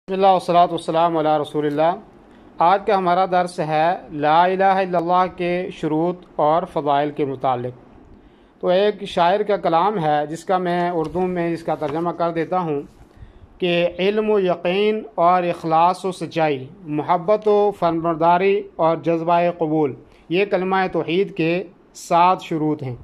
بسم اللہ والصلاۃ والسلام علی رسول اللہ۔ آج کا ہمارا درس ہے لا الہ الا اللہ کے شروط اور فضائل کے متعلق۔ تو ایک شاعر کا کلام ہے جس کا میں اردو میں اس کا ترجمہ کر دیتا ہوں کہ علم و یقین اور اخلاص و سچائی، محبت و فرمانبرداری اور جذبہ قبول، یہ کلمہ توحید کے 7 شروط ہیں۔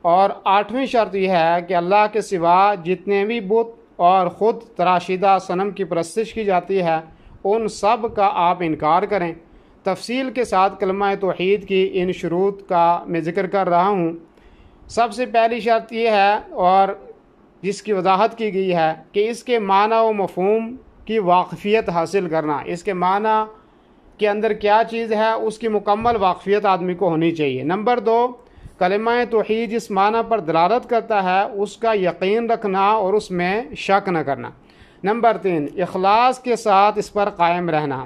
اور 8ویں شرط یہ ہے کہ اللہ کے سوا جتنے بھی بت اور خود تراشیدہ صنم کی پرستش کی جاتی ہے ان سب کا آپ انکار کریں۔ تفصیل کے ساتھ کلمہ توحید کی ان شروط کا میں ذکر کر رہا ہوں۔ سب سے پہلی شرط یہ ہے اور جس کی وضاحت کی گئی ہے کہ اس کے معنی و مفہوم کی واقفیت حاصل کرنا، اس کے معنی کے اندر کیا چیز ہے اس کی مکمل واقفیت آدمی کو ہونی چاہیے۔ نمبر 2، کلمہ توحید جس معنی پر دلالت کرتا ہے اس کا یقین رکھنا اور اس میں شک نہ کرنا۔ نمبر 3، اخلاص کے ساتھ اس پر قائم رہنا۔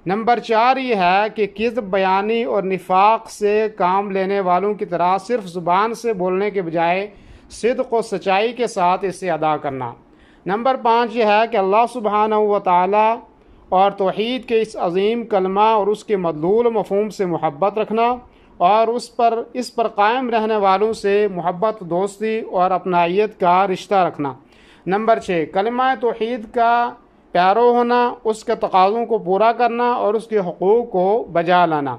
نمبر 4 یہ ہے کہ کذب، بیانی اور نفاق سے کام لینے والوں کی طرح صرف زبان سے بولنے کے بجائے صدق و سچائی کے ساتھ اسے ادا کرنا۔ نمبر 5 یہ ہے کہ اللہ سبحانہ و تعالی اور توحید کے اس عظیم کلمہ اور اس کے مدلول و مفہوم سے محبت رکھنا اور اس پر قائم رہنے والوں سے محبت، دوستی اور اپنائیت کا رشتہ رکھنا۔ نمبر 6، کلمہ توحید کا پیرو ہونا، اس کے تقاضوں کو پورا کرنا اور اس کے حقوق کو بجا لانا۔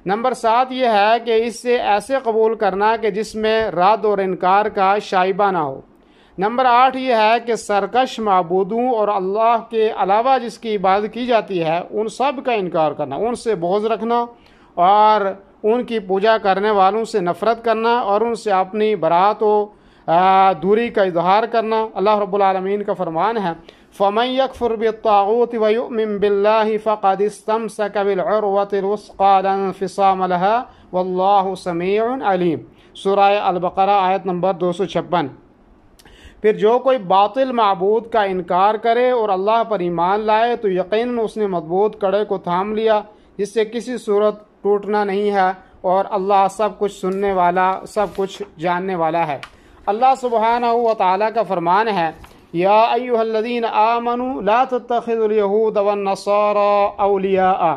نمبر 7 یہ ہے کہ اس سے ایسے قبول کرنا کہ جس میں رد اور انکار کا شائبہ نہ ہو۔ نمبر 8 یہ ہے کہ سرکش معبودوں اور اللہ کے علاوہ جس کی عبادت کی جاتی ہے ان سب کا انکار کرنا، ان سے بغض رکھنا اور ان کی پوجا کرنے والوں سے نفرت کرنا اور ان سے اپنی برات و دوری کا اظہار کرنا۔ اللہ رب العالمین کا فرمان ہے فَمَن يَكْفُرْ بِالطَّاغُوتِ وَيُؤْمِن بِاللَّهِ فَقَدِ اسْتَمْسَكَ بِالْعُرْوَةِ الْوُثْقَىٰ لَا انفصام لَهَا وَاللَّهُ سَمِيعٌ عَلِيمٌ۔ سورہ البقرہ آیت نمبر 256۔ پھر جو کوئی باطل معبود کا انکار کرے اور اللہ پر ایمان لائے تو یقیناً اس نے مضبوط کڑے کو تھام لیا جس سے کسی صورت ٹوٹنا نہیں ہے، اور اللہ سب کچھ سننے والا، سب کچھ جاننے والا ہے۔ اللہ سبحانہ و تعالیٰ کا فرمان ہے یا ایھا الذین آمنوا لا تتخذوا اليہود والنصارى اولیاء۔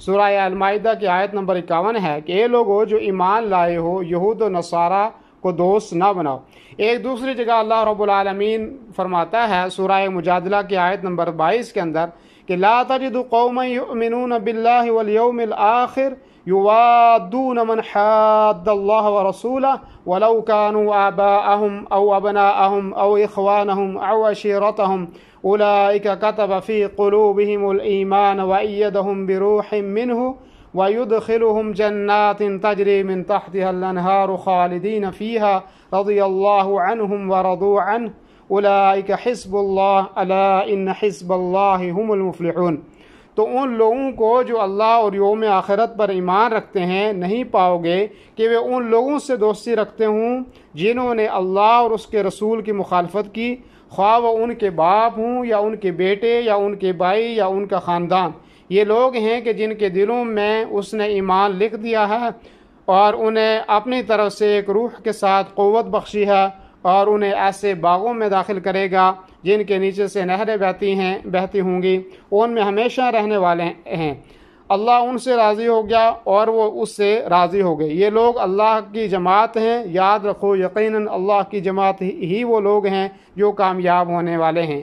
سورہ المائدہ کی آیت نمبر 51 ہے کہ اے لوگو جو ایمان لائے ہو یہود و نصارہ کو دوست نہ بناؤ۔ ایک دوسری جگہ اللہ رب العالمین فرماتا ہے سورہ مجادلہ کی آیت نمبر 22 کے اندر کہ لا تجد قوما یؤمنون باللہ والیوم الآخر یوادون من حاد اللہ ورسولہ ولو كانوا آباءهم او ابناءهم او اخوانهم او عشیرتهم اولئک كتب في قلوبهم الایمان وأیدهم بروح منه ويدخلهم جنات تجري من تحتها الانهار خالدين فيها رضي الله عنهم ورضوا عنه اولئک حزب اللہ الا ان حزب اللہ هم المفلحون۔ تو ان لوگوں کو جو اللہ اور یوم آخرت پر ایمان رکھتے ہیں نہیں پاؤ گے کہ وہ ان لوگوں سے دوستی رکھتے ہوں جنہوں نے اللہ اور اس کے رسول کی مخالفت کی، خواہ وہ ان کے باپ ہوں یا ان کے بیٹے یا ان کے بھائی یا ان کا خاندان۔ یہ لوگ ہیں کہ جن کے دلوں میں اس نے ایمان لکھ دیا ہے اور انہیں اپنی طرف سے ایک روح کے ساتھ قوت بخشی ہے، اور انہیں ایسے باغوں میں داخل کرے گا جن کے نیچے سے نہریں بہتی ہوں گی، ان میں ہمیشہ رہنے والے ہیں۔ اللہ ان سے راضی ہو گیا اور وہ اس سے راضی ہو گئے۔ یہ لوگ اللہ کی جماعت ہیں، یاد رکھو یقیناً اللہ کی جماعت ہی وہ لوگ ہیں جو کامیاب ہونے والے ہیں۔